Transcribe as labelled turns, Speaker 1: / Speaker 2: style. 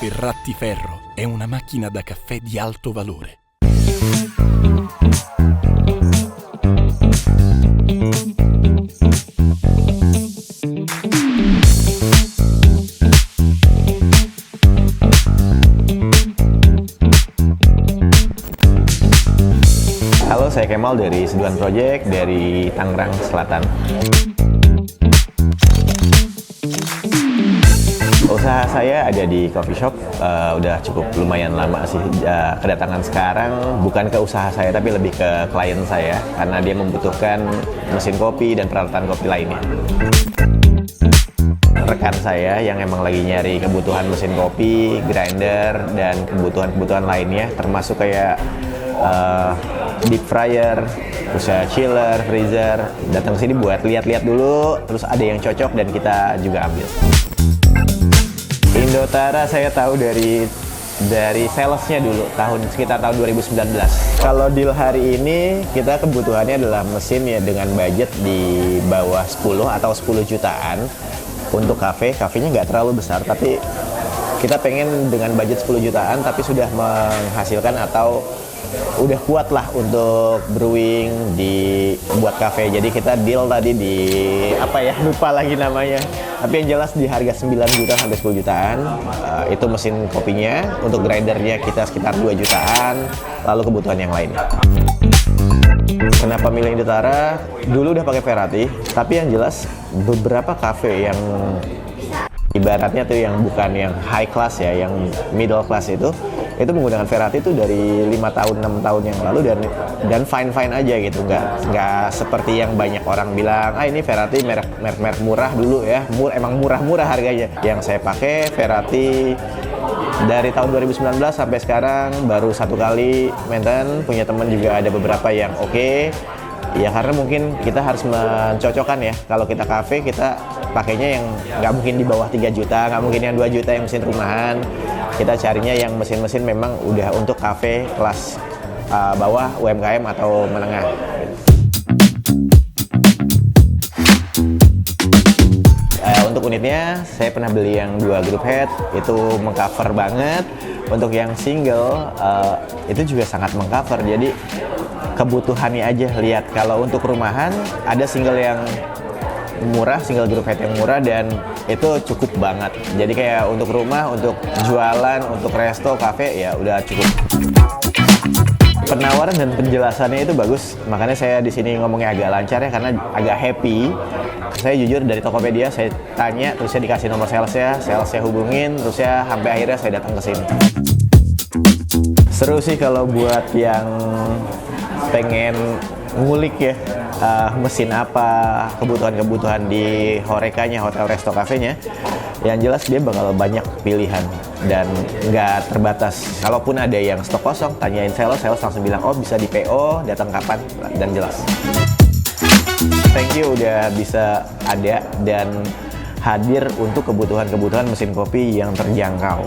Speaker 1: Ferrati è una macchina da caffè di alto valore.
Speaker 2: Halo, saya Kemal dari Seduhan Project dari Tangerang Selatan. Usaha saya ada di coffee shop, udah cukup lumayan lama sih. Kedatangan sekarang bukan ke usaha saya, tapi lebih ke klien saya, karena dia membutuhkan mesin kopi dan peralatan kopi lainnya. Rekan saya yang emang lagi nyari kebutuhan mesin kopi, grinder, dan kebutuhan-kebutuhan lainnya, termasuk kayak deep fryer, terus chiller, freezer, datang sini buat lihat-lihat dulu, terus ada yang cocok dan kita juga ambil. Indotara saya tahu dari salesnya dulu, sekitar tahun 2019. Kalau deal hari ini, kita kebutuhannya adalah mesin ya dengan budget di bawah 10 atau 10 jutaan untuk kafenya nggak terlalu besar, tapi kita pengen dengan budget 10 jutaan tapi sudah menghasilkan atau udah kuat lah untuk brewing buat kafe. Jadi kita deal tadi di lupa lagi namanya, tapi yang jelas di harga 9 juta sampai 10 jutaan. Itu mesin kopinya. Untuk grindernya kita sekitar 2 jutaan, lalu kebutuhan yang lainnya. Kenapa milih Indotara? Dulu udah pakai Ferrati, tapi yang jelas beberapa kafe yang ibaratnya tuh yang bukan yang high class ya, yang middle class itu menggunakan Ferrati itu dari 5 tahun 6 tahun yang lalu, dan fine aja gitu, nggak seperti yang banyak orang bilang ini Ferrati merek murah dulu ya, emang murah harganya. Yang saya pakai Ferrati dari tahun 2019 sampai sekarang baru 1 kali maintenance. Punya teman juga ada beberapa yang oke. Ya karena mungkin kita harus mencocokkan ya. Kalau kita kafe, kita pakainya yang nggak mungkin di bawah 3 juta, nggak mungkin yang 2 juta yang mesin rumahan. Kita carinya yang mesin-mesin memang udah untuk kafe kelas bawah, UMKM atau menengah. Untuk unitnya, saya pernah beli yang 2 group head, itu mengcover banget. Untuk yang single, itu juga sangat mengcover. Jadi kebutuhannya aja, lihat kalau untuk rumahan ada single yang murah, single group head yang murah, dan itu cukup banget. Jadi kayak untuk rumah, untuk jualan, untuk resto, kafe ya udah cukup. Penawaran dan penjelasannya itu bagus, makanya saya di sini ngomongnya agak lancar ya, karena agak happy. Saya jujur dari Tokopedia saya tanya, terus saya dikasih nomor salesnya hubungin, terus ya sampai akhirnya saya datang ke sini. Seru sih kalau buat yang pengen ngulik ya, mesin apa, kebutuhan di Horekanya, hotel resto kafenya. Yang jelas dia bakal banyak pilihan dan nggak terbatas. Kalaupun ada yang stok kosong, tanyain sales langsung bilang, oh bisa di PO, datang kapan, dan jelas. Thank you udah bisa ada dan hadir untuk kebutuhan mesin kopi yang terjangkau.